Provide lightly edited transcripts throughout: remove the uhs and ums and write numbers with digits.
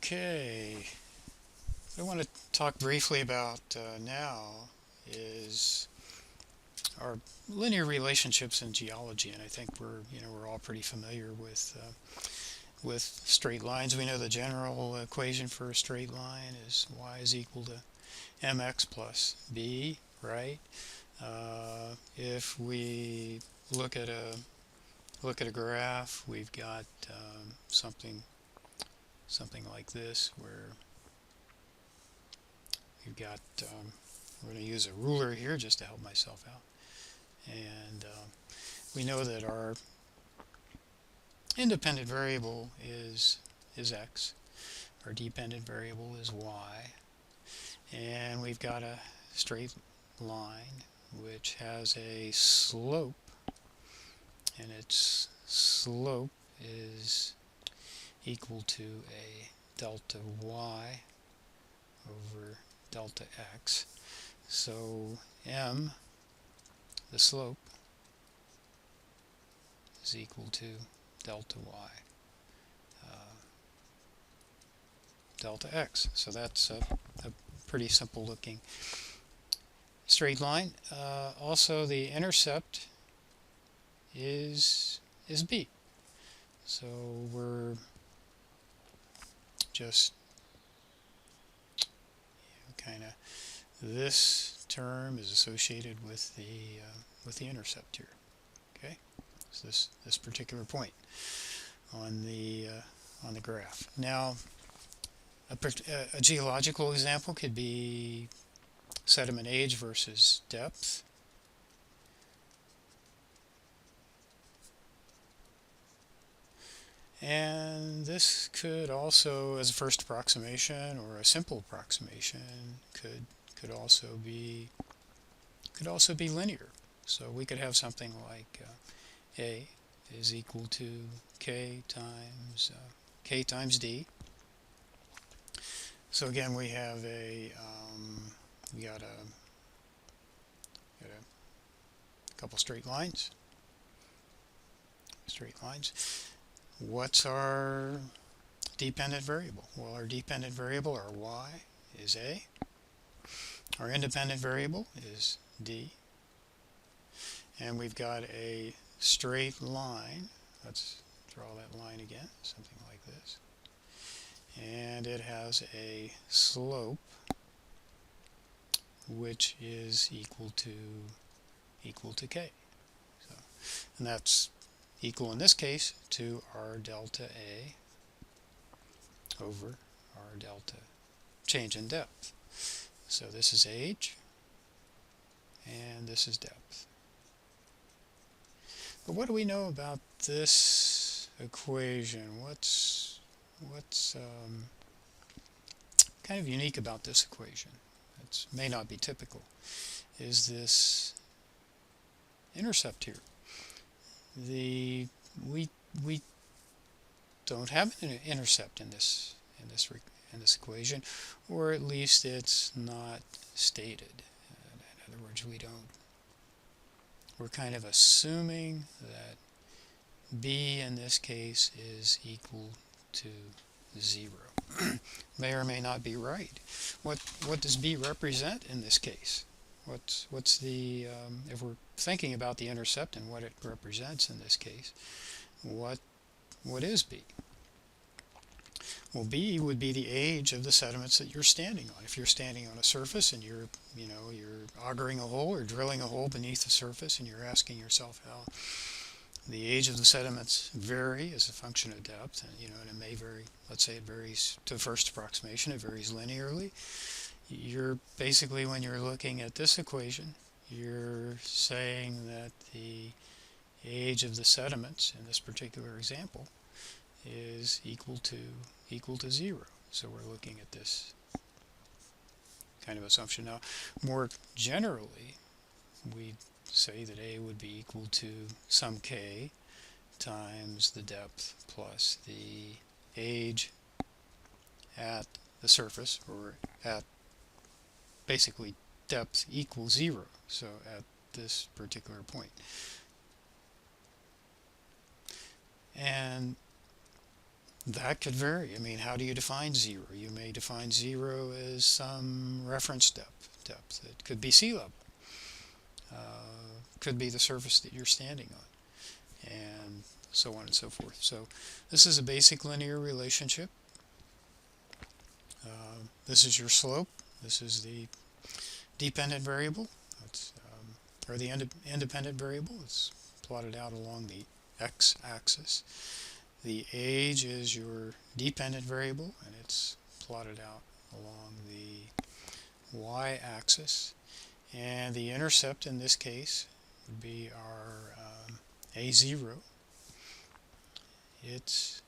Okay, what I want to talk briefly about now is our linear relationships in geology, and I think we're all pretty familiar with straight lines. We know the general equation for a straight line is y is equal to mx plus b, right? If we look at a graph, we've got something like this where you've got I'm going to use a ruler here just to help myself out. And we know that our independent variable is x. Our dependent variable is y. And we've got a straight line which has a slope, and its slope is equal to a delta y over delta x. So m, the slope, is equal to delta y, delta x. So that's a pretty simple looking straight line. Also, the intercept is b. So we're just kind of, this term is associated with the intercept here. Okay, so this particular point on the graph. Now, a geological example could be sediment age versus depth. And this could also, as a first approximation or a simple approximation, could also be linear. So we could have something like A is equal to k times d. So again, we have we got a couple straight lines. What's our dependent variable? Well, our dependent variable, our y, is a. Our independent variable is d. And we've got a straight line. Let's draw that line again, something like this. And it has a slope which is equal to k. So, and that's equal in this case to our delta A over our delta change in depth. So this is age and this is depth. But what do we know about this equation? What's kind of unique about this equation? It may not be typical. Is this intercept here? We don't have an intercept in this equation, or at least it's not stated. In other words, we're kind of assuming that b in this case is equal to 0. May or may not be right. What does b represent in this case? What's the if we're thinking about the intercept and what it represents in this case, what is b? Well, b would be the age of the sediments that you're standing on. If you're standing on a surface and you're augering a hole or drilling a hole beneath the surface, and you're asking yourself how the age of the sediments vary as a function of depth, and and it may vary. Let's say it varies to the first approximation, it varies linearly. You're basically, when you're looking at this equation, you're saying that the age of the sediments in this particular example is equal to 0. So we're looking at this kind of assumption. Now, more generally, we say that A would be equal to some k times the depth plus the age at the surface, or at basically depth equals 0, so at this particular point. And That could vary. I mean, how do you define zero? You may define zero as some reference depth. It could be sea level. Could be the surface that you're standing on, and so on and so forth. So this is a basic linear relationship. This is your slope. This is the dependent variable. Or the independent variable. It's plotted out along the x-axis. The age is your dependent variable, and it's plotted out along the y-axis. And the intercept in this case would be our a0. It's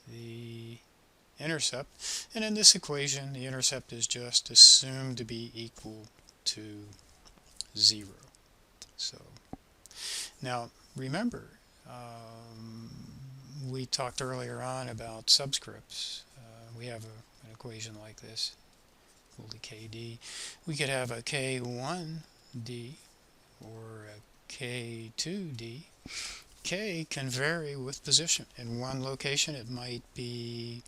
the intercept, and in this equation the intercept is just assumed to be equal to 0. So now remember, we talked earlier on about subscripts. We have an equation like this equal to kd. We could have a k1d or a k2d. K can vary with position. In one location it might be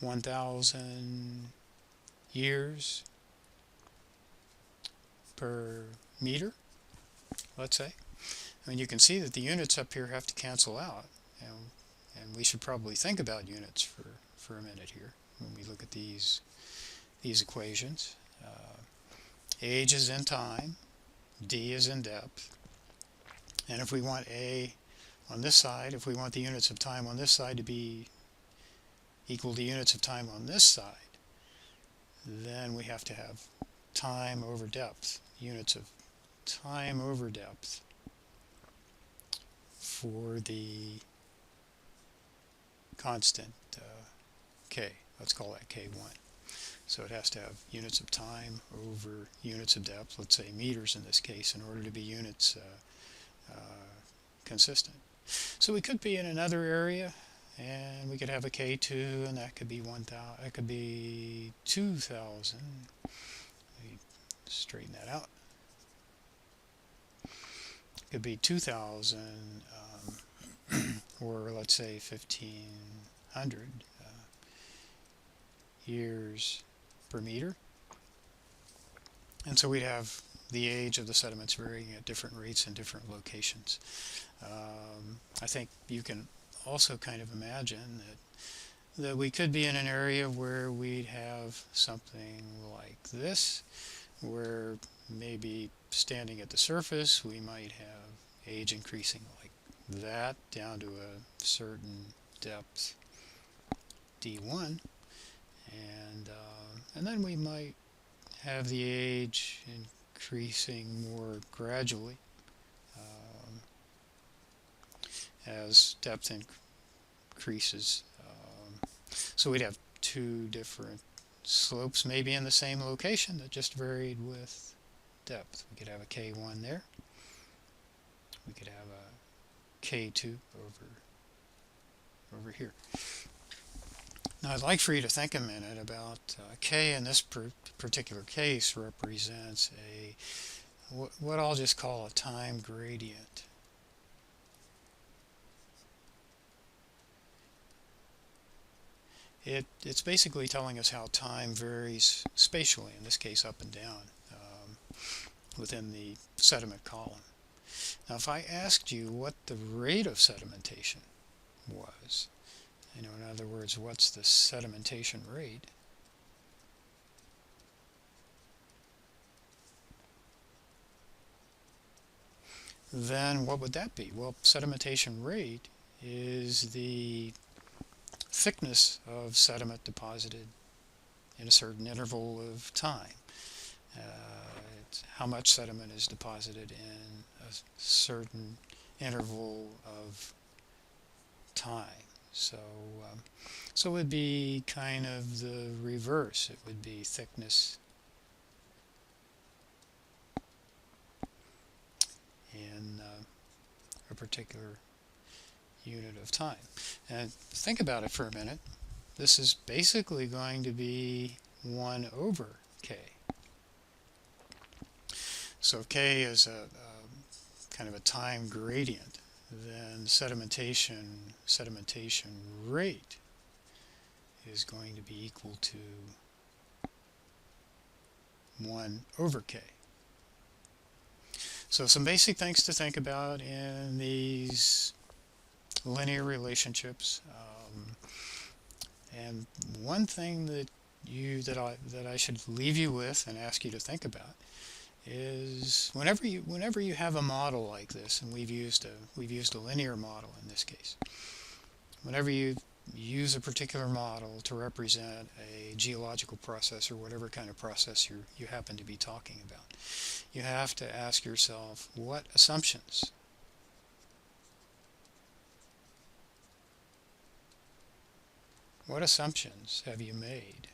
1,000 years per meter, let's say. I mean, you can see that the units up here have to cancel out, and we should probably think about units for a minute here when we look at these equations. Age is in time, d is in depth, and if we want a on this side, if we want the units of time on this side to be equal to units of time on this side, then we have to have time over depth, units of time over depth for the constant k. Let's call that k1. So it has to have units of time over units of depth, let's say meters in this case, in order to be units consistent. So we could be in another area, and we could have a k2, and that could be 1,000. That could be 2,000. Let me straighten that out. It could be 2,000, or let's say 1,500 years per meter. And so we'd have the age of the sediments varying at different rates in different locations. I think you can also kind of imagine that we could be in an area where we'd have something like this, where maybe standing at the surface we might have age increasing like that down to a certain depth d1, and then we might have the age increasing more gradually as depth increases. So we'd have two different slopes maybe in the same location that just varied with depth. We could have a k1 there. We could have a k2 over here. Now I'd like for you to think a minute about k in this particular case represents what I'll just call a time gradient. It's basically telling us how time varies spatially, in this case up and down, within the sediment column. Now if I asked you what the rate of sedimentation was, in other words, what's the sedimentation rate, then what would that be? Well, sedimentation rate is the thickness of sediment deposited in a certain interval of time. It's how much sediment is deposited in a certain interval of time. So it would be kind of the reverse. It would be thickness in a particular unit of time. And think about it for a minute. This is basically going to be 1 over k. So k is a kind of a time gradient, then sedimentation rate is going to be equal to 1 over k. So some basic things to think about in these linear relationships. And one thing that I should leave you with and ask you to think about is whenever you have a model like this, and we've used a linear model in this case. Whenever you use a particular model to represent a geological process or whatever kind of process you happen to be talking about, you have to ask yourself, what assumptions have you made?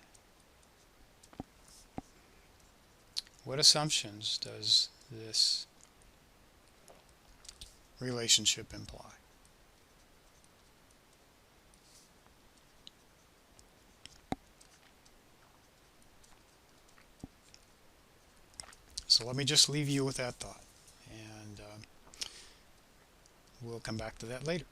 What assumptions does this relationship imply? So let me just leave you with that thought, and we'll come back to that later.